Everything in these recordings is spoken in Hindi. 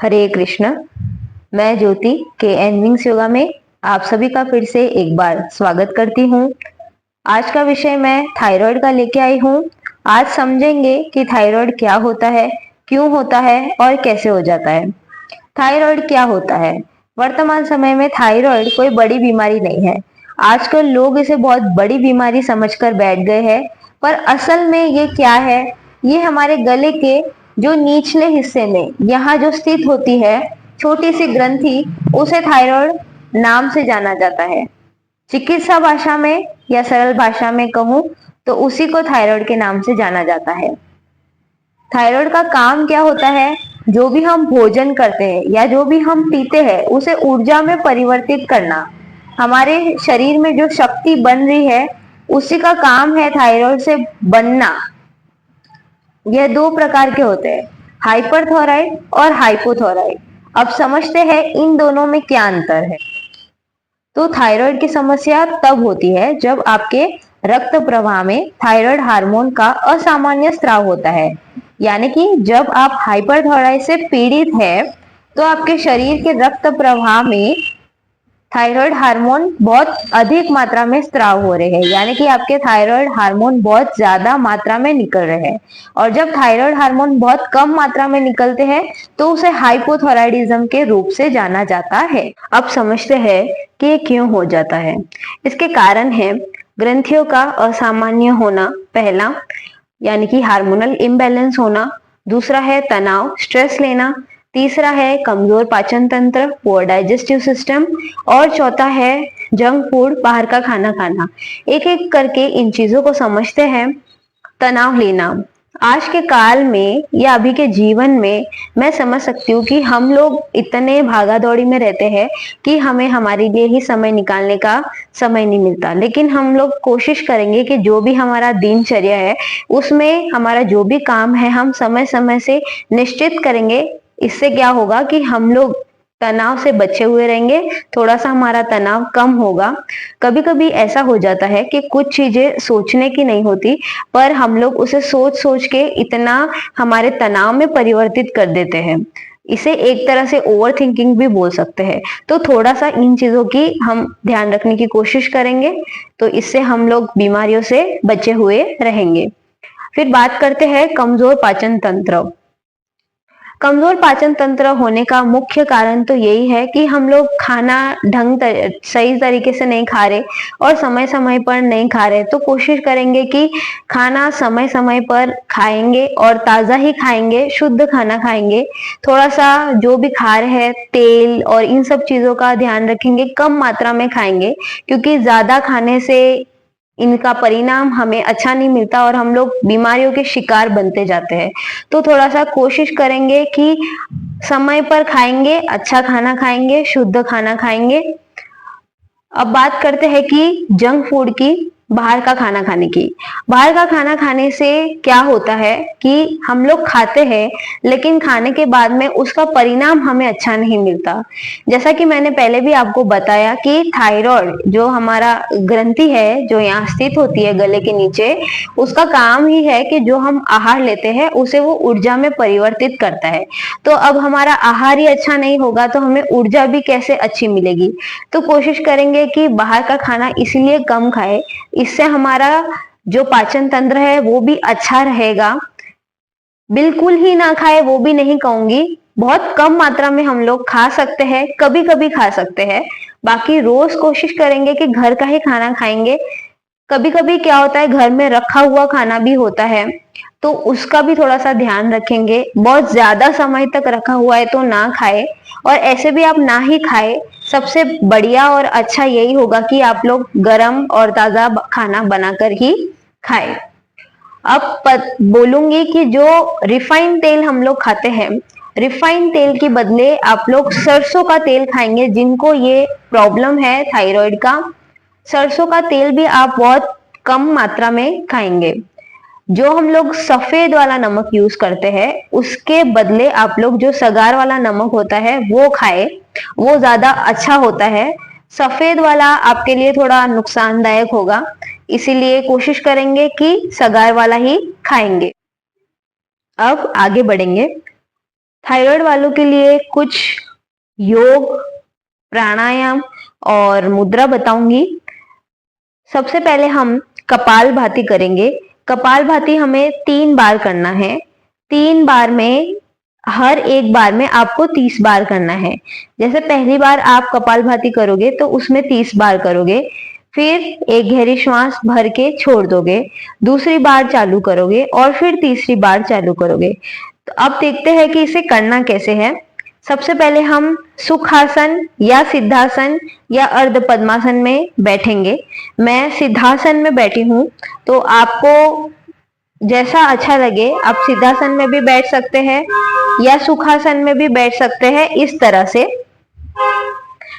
हरे कृष्ण। मैं ज्योति के एन विंग्स योगा में आप सभी का फिर से एक बार स्वागत करती हूँ। आज का विषय मैं थायराइड का लेके आई हूँ। आज समझेंगे कि थायराइड क्या होता है, क्यों होता है और कैसे हो जाता है। थायराइड क्या होता है? वर्तमान समय में थायराइड कोई बड़ी बीमारी नहीं है। आजकल लोग इसे बहुत बड़ी बीमारी समझकर बैठ गए हैं, पर असल में ये क्या है? ये हमारे गले के जो निचले हिस्से में यहाँ जो स्थित होती है छोटी सी ग्रंथि, उसे थायराइड नाम से जाना जाता है। चिकित्सा भाषा में या सरल भाषा में कहूँ तो उसी को थायराइड के नाम से जाना जाता है। थायराइड का काम क्या होता है? जो भी हम भोजन करते हैं या जो भी हम पीते हैं उसे ऊर्जा में परिवर्तित करना। हमारे शरीर में जो शक्ति बन रही है उसी का काम है थायराइड से बनना। यह दो प्रकार के होते हैं, हाइपरथायराइड और हाइपोथायराइड। अब समझते हैं इन दोनों में क्या अंतर है। तो थायराइड की समस्या तब होती है जब आपके रक्त प्रवाह में थायराइड हार्मोन का असामान्य स्राव होता है। यानी कि जब आप हाइपरथायराइड से पीड़ित है तो आपके शरीर के रक्त प्रवाह में थायराइड हार्मोन बहुत अधिक मात्रा में स्राव हो रहे हैं, यानी कि आपके थायराइड हार्मोन बहुत ज्यादा मात्रा में निकल रहे हैं। और जब थायराइड हार्मोन बहुत कम मात्रा में निकलते हैं तो उसे हाइपोथायराइडिज्म के रूप से जाना जाता है। अब समझते हैं कि ये क्यों हो जाता है। इसके कारण है ग्रंथियों का असामान्य होना, पहला, यानी कि हार्मोनल इम्बैलेंस होना। दूसरा है तनाव, स्ट्रेस लेना। तीसरा है कमजोर पाचन तंत्र, पुअर डाइजेस्टिव सिस्टम। और चौथा है जंक फूड, बाहर का खाना खाना। एक एक करके इन चीजों को समझते हैं। तनाव लेना, आज के काल में या अभी के जीवन में मैं समझ सकती हूँ कि हम लोग इतने भागा दौड़ी में रहते हैं कि हमें हमारे लिए ही समय निकालने का समय नहीं मिलता। लेकिन हम लोग कोशिश करेंगे कि जो भी हमारा दिनचर्या है उसमें हमारा जो भी काम है हम समय समय से निश्चित करेंगे। इससे क्या होगा कि हम लोग तनाव से बचे हुए रहेंगे, थोड़ा सा हमारा तनाव कम होगा। कभी कभी ऐसा हो जाता है कि कुछ चीजें सोचने की नहीं होती, पर हम लोग उसे सोच सोच के इतना हमारे तनाव में परिवर्तित कर देते हैं। इसे एक तरह से ओवर थिंकिंग भी बोल सकते हैं। तो थोड़ा सा इन चीजों की हम ध्यान रखने की कोशिश करेंगे तो इससे हम लोग बीमारियों से बचे हुए रहेंगे। फिर बात करते हैं कमजोर पाचन तंत्र। कमजोर पाचन तंत्र होने का मुख्य कारण तो यही है कि हम लोग खाना सही तरीके से नहीं खा रहे और समय समय पर नहीं खा रहे। तो कोशिश करेंगे कि खाना समय समय पर खाएंगे और ताजा ही खाएंगे, शुद्ध खाना खाएंगे। थोड़ा सा जो भी खा रहे हैं तेल और इन सब चीजों का ध्यान रखेंगे, कम मात्रा में खाएंगे, क्योंकि ज्यादा खाने से इनका परिणाम हमें अच्छा नहीं मिलता और हम लोग बीमारियों के शिकार बनते जाते हैं। तो थोड़ा सा कोशिश करेंगे कि समय पर खाएंगे, अच्छा खाना खाएंगे, शुद्ध खाना खाएंगे। अब बात करते हैं कि जंक फूड की, बाहर का खाना खाने की। बाहर का खाना खाने से क्या होता है कि हम लोग खाते हैं लेकिन खाने के बाद में उसका परिणाम हमें अच्छा नहीं मिलता। जैसा कि मैंने पहले भी आपको बताया कि थायराइड जो हमारा ग्रंथि है जो यहाँ स्थित होती है गले के नीचे, उसका काम ही है कि जो हम आहार लेते हैं उसे वो ऊर्जा में परिवर्तित करता है। तो अब हमारा आहार ही अच्छा नहीं होगा तो हमें ऊर्जा भी कैसे अच्छी मिलेगी। तो कोशिश करेंगे कि बाहर का खाना इसलिए कम खाए, इससे हमारा जो पाचन तंत्र है वो भी अच्छा रहेगा। बिल्कुल ही ना खाए वो भी नहीं कहूंगी, बहुत कम मात्रा में हम लोग खा सकते हैं, कभी कभी खा सकते हैं। बाकी रोज कोशिश करेंगे कि घर का ही खाना खाएंगे। कभी कभी क्या होता है घर में रखा हुआ खाना भी होता है तो उसका भी थोड़ा सा ध्यान रखेंगे। बहुत ज्यादा समय तक रखा हुआ है तो ना खाए, और ऐसे भी आप ना ही खाए। सबसे बढ़िया और अच्छा यही होगा कि आप लोग गरम और ताजा खाना बनाकर ही खाएं। अब बोलूंगी कि जो रिफाइंड तेल हम लोग खाते हैं, रिफाइंड तेल के बदले आप लोग सरसों का तेल खाएंगे। जिनको ये प्रॉब्लम है थायराइड का, सरसों का तेल भी आप बहुत कम मात्रा में खाएंगे। जो हम लोग सफेद वाला नमक यूज करते हैं उसके बदले आप लोग जो सगार वाला नमक होता है वो खाए, वो ज्यादा अच्छा होता है। सफेद वाला आपके लिए थोड़ा नुकसानदायक होगा, इसीलिए कोशिश करेंगे कि सगार वाला ही खाएंगे। अब आगे बढ़ेंगे। थायराइड वालों के लिए कुछ योग, प्राणायाम और मुद्रा बताऊंगी। सबसे पहले हम कपालभाति करेंगे। कपालभाति हमें 3 बार करना है। 3 बार में हर एक बार में आपको 30 बार करना है। जैसे पहली बार आप कपालभाति करोगे तो उसमें 30 बार करोगे, फिर एक गहरी श्वास भर के छोड़ दोगे, दूसरी बार चालू करोगे और फिर तीसरी बार चालू करोगे। तो अब देखते हैं कि इसे करना कैसे है। सबसे पहले हम सुखासन या सिद्धासन या अर्ध पद्मासन में बैठेंगे। मैं सिद्धासन में बैठी हूँ, तो आपको जैसा अच्छा लगे आप सिद्धासन में भी बैठ सकते हैं या सुखासन में भी बैठ सकते हैं इस तरह से,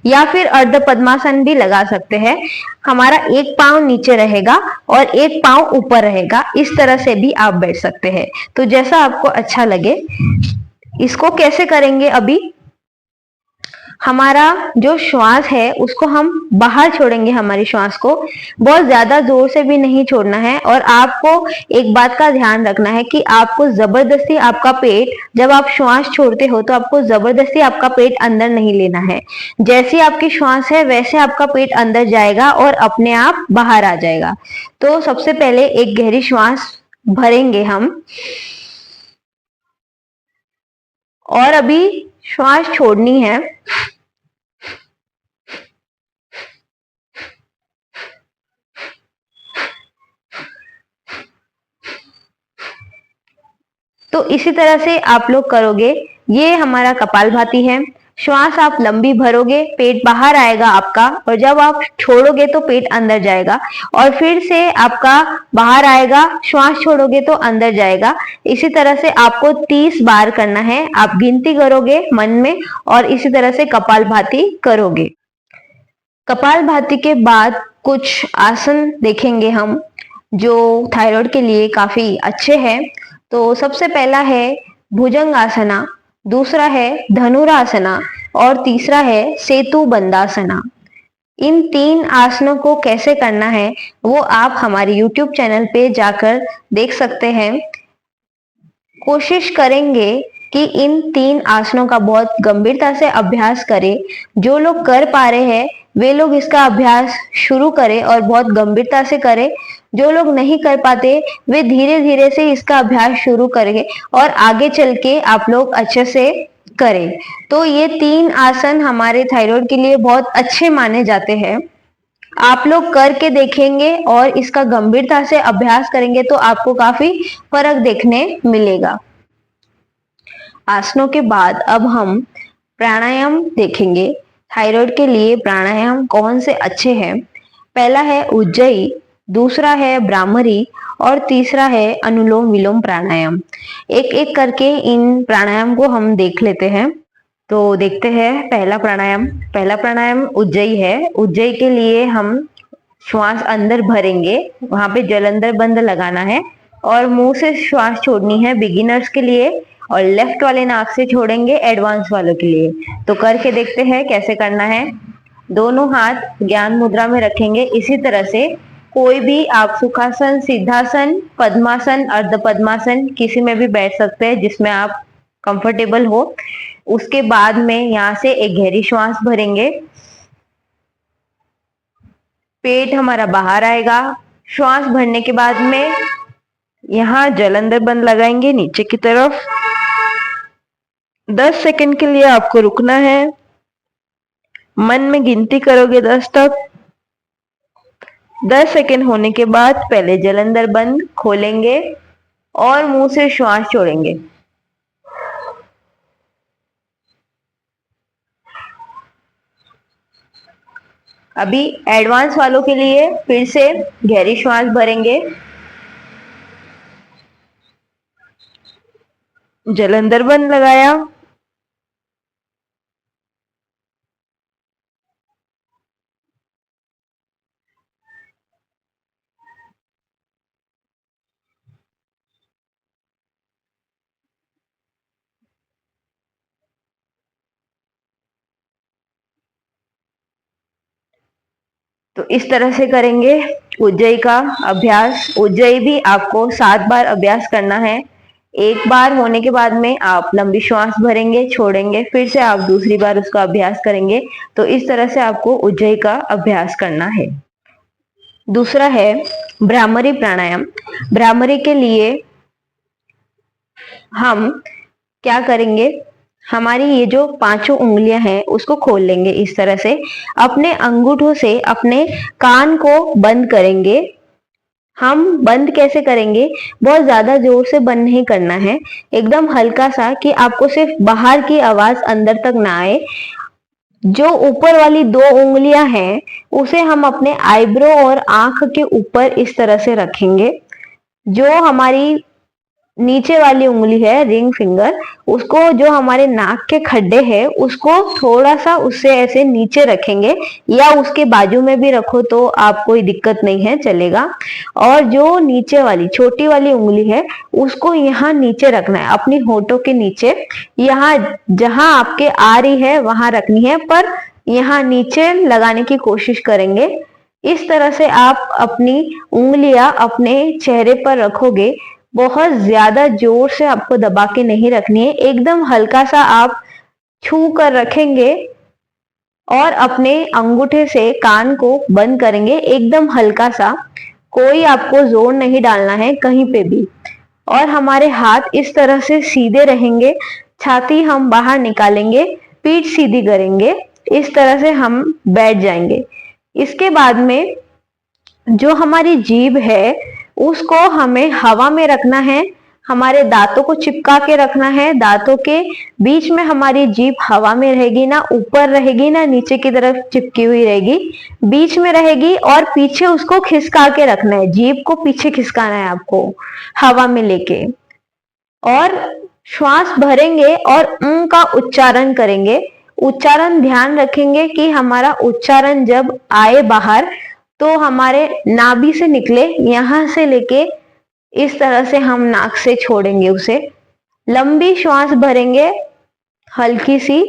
या फिर अर्ध पद्मासन भी लगा सकते हैं। हमारा एक पांव नीचे रहेगा और एक पांव ऊपर रहेगा, इस तरह से भी आप बैठ सकते हैं। तो जैसा आपको अच्छा लगे। इसको कैसे करेंगे? अभी हमारा जो श्वास है उसको हम बाहर छोड़ेंगे। हमारी श्वास को बहुत ज्यादा जोर से भी नहीं छोड़ना है, और आपको एक बात का ध्यान रखना है कि आपको जबरदस्ती आपका पेट, जब आप श्वास छोड़ते हो तो आपको जबरदस्ती आपका पेट अंदर नहीं लेना है। जैसी आपकी श्वास है वैसे आपका पेट अंदर जाएगा और अपने आप बाहर आ जाएगा। तो सबसे पहले एक गहरी श्वास भरेंगे हम, और अभी श्वास छोड़नी है। तो इसी तरह से आप लोग करोगे। ये हमारा कपालभाति है। श्वास आप लंबी भरोगे, पेट बाहर आएगा आपका, और जब आप छोड़ोगे तो पेट अंदर जाएगा, और फिर से आपका बाहर आएगा, श्वास छोड़ोगे तो अंदर जाएगा। इसी तरह से आपको 30 बार करना है। आप गिनती करोगे मन में और इसी तरह से कपालभाति करोगे। कपालभाति के बाद कुछ आसन देखेंगे हम जो थायराइड के लिए काफी अच्छे हैं। तो सबसे पहला है भुजंगासना, दूसरा है धनुरासना और तीसरा है सेतु बंदासना। इन 3 आसनों को कैसे करना है वो आप हमारे YouTube चैनल पे जाकर देख सकते हैं। कोशिश करेंगे कि इन 3 आसनों का बहुत गंभीरता से अभ्यास करें। जो लोग कर पा रहे हैं वे लोग इसका अभ्यास शुरू करें और बहुत गंभीरता से करें। जो लोग नहीं कर पाते वे धीरे धीरे से इसका अभ्यास शुरू करें और आगे चल के आप लोग अच्छे से करें। तो ये 3 आसन हमारे थायराइड के लिए बहुत अच्छे माने जाते हैं। आप लोग करके देखेंगे और इसका गंभीरता से अभ्यास करेंगे तो आपको काफी फर्क देखने मिलेगा। आसनों के बाद अब हम प्राणायाम देखेंगे। थायराइड के लिए प्राणायाम कौन से अच्छे हैं? पहला है उज्जयी, दूसरा है ब्राह्मरी और तीसरा है अनुलोम विलोम प्राणायाम। एक एक करके इन प्राणायाम को हम देख लेते हैं। तो देखते हैं पहला प्राणायाम उज्जयी है। उज्जयी के लिए हम श्वास अंदर भरेंगे, वहां पे जल अंदर बंद लगाना है और मुंह से श्वास छोड़नी है बिगिनर्स के लिए, और लेफ्ट वाले नाक से छोड़ेंगे एडवांस वालों के लिए। तो करके देखते हैं कैसे करना है। दोनों हाथ ज्ञान मुद्रा में रखेंगे। इसी तरह से कोई भी आप सुखासन, सिद्धासन, पद्मासन, अर्ध पद्मासन किसी में भी बैठ सकते हैं जिसमें आप कंफर्टेबल हो। उसके बाद में यहाँ से एक गहरी श्वास भरेंगे, पेट हमारा बाहर आएगा। श्वास भरने के बाद में यहाँ जल अंदर बंद लगाएंगे नीचे की तरफ। 10 सेकंड के लिए आपको रुकना है। मन में गिनती करोगे 10 तक। 10 सेकंड होने के बाद पहले जल अंदर बंद खोलेंगे और मुंह से श्वास छोड़ेंगे। अभी एडवांस वालों के लिए फिर से गहरी श्वास भरेंगे, जल अंदर बंद लगाया, तो इस तरह से करेंगे उज्जयी का अभ्यास। उज्जयी भी आपको 7 बार अभ्यास करना है। एक बार होने के बाद में आप लंबी श्वास भरेंगे, छोड़ेंगे, फिर से आप दूसरी बार उसका अभ्यास करेंगे। तो इस तरह से आपको उज्जयी का अभ्यास करना है। दूसरा है भ्रामरी प्राणायाम। भ्रामरी के लिए हम क्या करेंगे, हमारी ये जो पांचों उंगलियां हैं उसको खोल लेंगे इस तरह से, अपने अंगूठों से अपने कान को बंद करेंगे। हम बंद कैसे करेंगे, बहुत ज्यादा जोर से बंद नहीं करना है, एकदम हल्का सा कि आपको सिर्फ बाहर की आवाज अंदर तक ना आए। जो ऊपर वाली दो उंगलियां हैं उसे हम अपने आईब्रो और आंख के ऊपर इस तरह से रखेंगे। जो हमारी नीचे वाली उंगली है रिंग फिंगर, उसको जो हमारे नाक के खड्डे हैं उसको थोड़ा सा उससे ऐसे नीचे रखेंगे, या उसके बाजू में भी रखो तो आप कोई दिक्कत नहीं है, चलेगा। और जो नीचे वाली छोटी वाली उंगली है उसको यहाँ नीचे रखना है, अपनी होठों के नीचे, यहाँ जहां आपके आ रही है वहां रखनी है, पर यहाँ नीचे लगाने की कोशिश करेंगे। इस तरह से आप अपनी उंगलियां अपने चेहरे पर रखोगे। बहुत ज्यादा जोर से आपको दबा के नहीं रखनी है, एकदम हल्का सा आप छू कर रखेंगे और अपने अंगूठे से कान को बंद करेंगे, एकदम हल्का सा, कोई आपको जोर नहीं डालना है कहीं पे भी। और हमारे हाथ इस तरह से सीधे रहेंगे, छाती हम बाहर निकालेंगे, पीठ सीधी करेंगे, इस तरह से हम बैठ जाएंगे। इसके बाद में जो हमारी जीभ है उसको हमें हवा में रखना है, हमारे दांतों को चिपका के रखना है, दांतों के बीच में हमारी जीभ हवा में रहेगी, ना ऊपर रहेगी ना नीचे की तरफ चिपकी हुई रहेगी, बीच में रहेगी, और पीछे उसको खिसका के रखना है, जीभ को पीछे खिसकाना है आपको हवा में लेके। और श्वास भरेंगे और का उच्चारण करेंगे। उच्चारण ध्यान रखेंगे कि हमारा उच्चारण जब आए बाहर तो हमारे नाभि से निकले, यहां से लेके इस तरह से हम नाक से छोड़ेंगे उसे। लंबी श्वास भरेंगे, हल्की सी,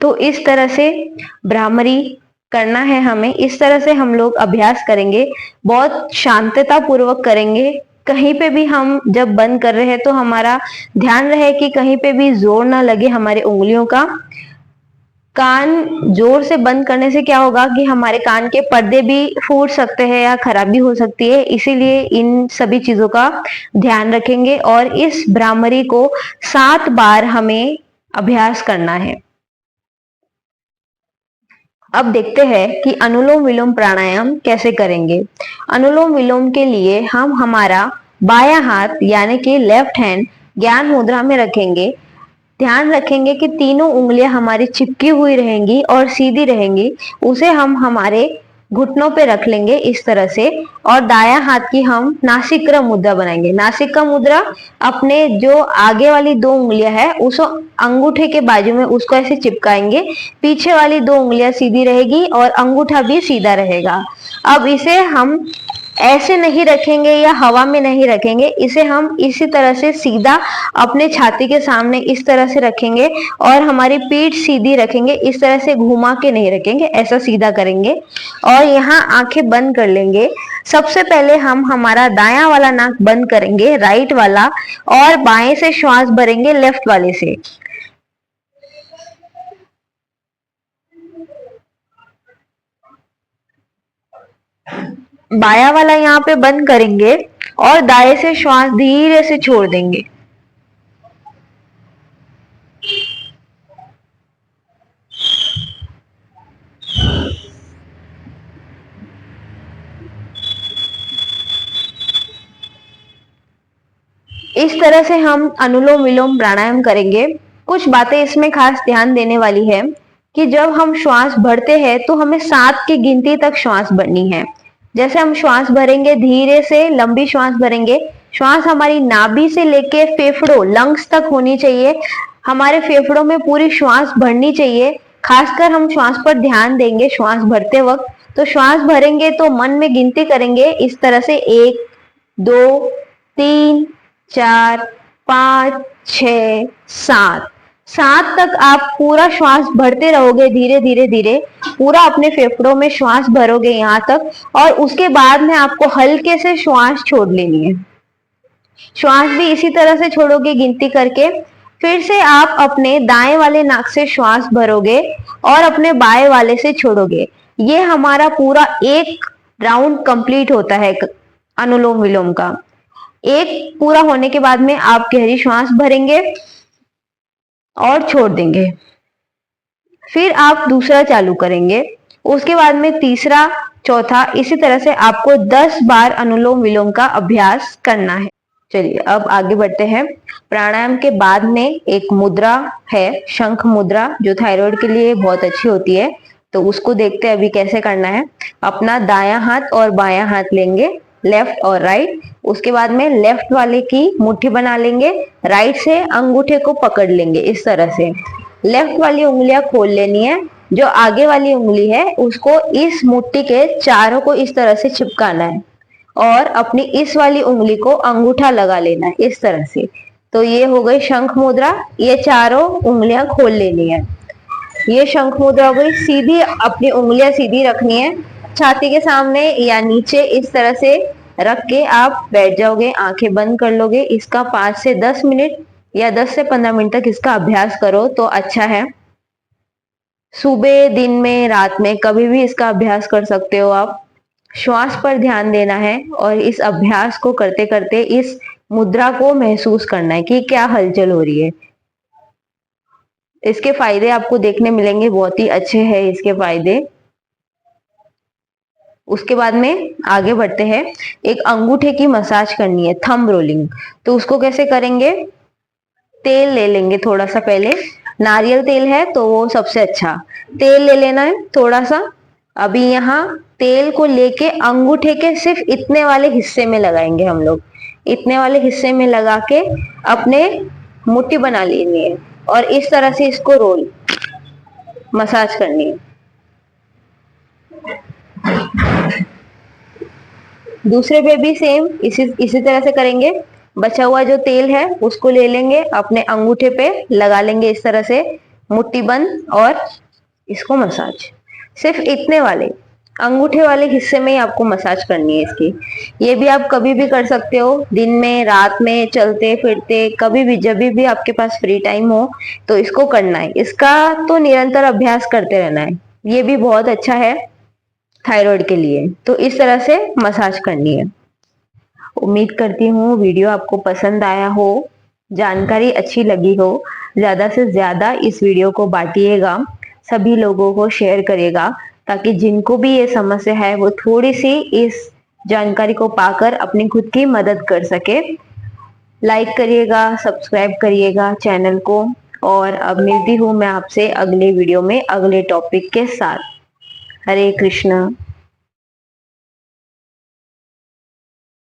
तो इस तरह से भ्रामरी करना है हमें। इस तरह से हम लोग अभ्यास करेंगे, बहुत शांतता पूर्वक करेंगे। कहीं पे भी हम जब बंद कर रहे हैं तो हमारा ध्यान रहे कि कहीं पे भी जोर ना लगे हमारे उंगलियों का। कान जोर से बंद करने से क्या होगा कि हमारे कान के पर्दे भी फूट सकते हैं या खराबी हो सकती है, इसीलिए इन सभी चीजों का ध्यान रखेंगे। और इस भ्रामरी को 7 बार हमें अभ्यास करना है। अब देखते हैं कि अनुलोम विलोम प्राणायाम कैसे करेंगे। अनुलोम विलोम के लिए हम हमारा बायां हाथ यानी कि लेफ्ट हैंड ज्ञान मुद्रा में रखेंगे। ध्यान रखेंगे कि तीनों उंगलियां हमारी चिपकी हुई रहेंगी और सीधी रहेंगी। उसे हम हमारे घुटनों पे रख लेंगे इस तरह से, और दायां हाथ की हम नासिका मुद्रा बनाएंगे। नासिका मुद्रा अपने जो आगे वाली 2 उंगलियां है उस अंगूठे के बाजू में उसको ऐसे चिपकाएंगे, पीछे वाली 2 उंगलियां सीधी रहेगी और अंगूठा भी सीधा रहेगा। अब इसे हम ऐसे नहीं रखेंगे या हवा में नहीं रखेंगे, इसे हम इसी तरह से सीधा अपने छाती के सामने इस तरह से रखेंगे और हमारी पीठ सीधी रखेंगे, इस तरह से घुमा के नहीं रखेंगे, ऐसा सीधा करेंगे और यहाँ आंखें बंद कर लेंगे। सबसे पहले हम हमारा दायां वाला नाक बंद करेंगे, राइट वाला, और बाएं से श्वास भरेंगे लेफ्ट वाले से। बाया वाला यहाँ पे बंद करेंगे और दाएं से श्वास धीरे से छोड़ देंगे। इस तरह से हम अनुलोम विलोम प्राणायाम करेंगे। कुछ बातें इसमें खास ध्यान देने वाली है कि जब हम श्वास भरते हैं तो हमें 7 की गिनती तक श्वास भरनी है। जैसे हम श्वास भरेंगे, धीरे से लंबी श्वास भरेंगे, श्वास हमारी नाभि से लेके फेफड़ों लंग्स तक होनी चाहिए। हमारे फेफड़ों में पूरी श्वास भरनी चाहिए। खासकर हम श्वास पर ध्यान देंगे श्वास भरते वक्त। तो श्वास भरेंगे तो मन में गिनती करेंगे इस तरह से 1 2 3 4 5 6 7। 7 तक आप पूरा श्वास भरते रहोगे, धीरे धीरे धीरे पूरा अपने फेफड़ों में श्वास भरोगे यहाँ तक, और उसके बाद में आपको हल्के से श्वास छोड़ लेनी है। श्वास भी इसी तरह से छोड़ोगे गिनती करके। फिर से आप अपने दाएं वाले नाक से श्वास भरोगे और अपने बाएं वाले से छोड़ोगे। ये हमारा पूरा एक राउंड कंप्लीट होता है अनुलोम विलोम का। एक पूरा होने के बाद में आप गहरी श्वास भरेंगे और छोड़ देंगे। फिर आप दूसरा चालू करेंगे, उसके बाद में तीसरा, चौथा, इसी तरह से आपको 10 बार अनुलोम विलोम का अभ्यास करना है। चलिए अब आगे बढ़ते हैं। प्राणायाम के बाद में एक मुद्रा है, शंख मुद्रा, जो थायराइड के लिए बहुत अच्छी होती है। तो उसको देखते हैं अभी कैसे करना है। अपना दायां हाथ और बायां हाथ लेंगे, लेफ्ट और राइट। उसके बाद में लेफ्ट वाले की मुट्ठी बना लेंगे, राइट से अंगूठे को पकड़ लेंगे इस तरह से। लेफ्ट वाली उंगलियां खोल लेनी है, जो आगे वाली उंगली है उसको इस मुट्ठी के चारों को इस तरह से चिपकाना है, और अपनी इस वाली उंगली को अंगूठा लगा लेना है इस तरह से। तो ये हो गई शंख मुद्रा। ये चारों उंगलियां खोल लेनी है। ये शंख मुद्रा हो गई। सीधी अपनी उंगलियां सीधी रखनी है, छाती के सामने या नीचे इस तरह से रख के आप बैठ जाओगे, आंखें बंद कर लोगे। इसका 5 से 10 मिनट या 10 से 15 मिनट तक इसका अभ्यास करो तो अच्छा है। सुबह, दिन में, रात में कभी भी इसका अभ्यास कर सकते हो आप। श्वास पर ध्यान देना है और इस अभ्यास को करते करते इस मुद्रा को महसूस करना है कि क्या हलचल हो रही है। इसके फायदे आपको देखने मिलेंगे, बहुत ही अच्छे हैं इसके फायदे। उसके बाद में आगे बढ़ते हैं। एक अंगूठे की मसाज करनी है, थंब रोलिंग। तो उसको कैसे करेंगे? तेल ले लेंगे थोड़ा सा, पहले नारियल तेल है तो वो सबसे अच्छा तेल ले लेना है थोड़ा सा। अभी यहाँ तेल को लेके अंगूठे के सिर्फ इतने वाले हिस्से में लगाएंगे हम लोग। इतने वाले हिस्से में लगा के अपने मुट्ठी बना लेनी है और इस तरह से इसको रोल मसाज करनी है। दूसरे पे भी सेम इसी तरह से करेंगे। बचा हुआ जो तेल है उसको ले लेंगे, अपने अंगूठे पे लगा लेंगे इस तरह से मुट्ठी बंद, और इसको मसाज सिर्फ इतने वाले अंगूठे वाले हिस्से में ही आपको मसाज करनी है इसकी। ये भी आप कभी भी कर सकते हो, दिन में, रात में, चलते फिरते, कभी भी, जब भी आपके पास फ्री टाइम हो तो इसको करना है। इसका तो निरंतर अभ्यास करते रहना है। ये भी बहुत अच्छा है थायराइड के लिए। तो इस तरह से मसाज करनी है। उम्मीद करती हूँ वीडियो आपको पसंद आया हो, जानकारी अच्छी लगी हो। ज्यादा से ज्यादा इस वीडियो को बांटिएगा, सभी लोगों को शेयर करिएगा, ताकि जिनको भी ये समस्या है वो थोड़ी सी इस जानकारी को पाकर अपनी खुद की मदद कर सके। लाइक करिएगा, सब्सक्राइब करिएगा चैनल को, और अब मिलती हूँ मैं आपसे अगले वीडियो में अगले टॉपिक के साथ। हरे कृष्णा।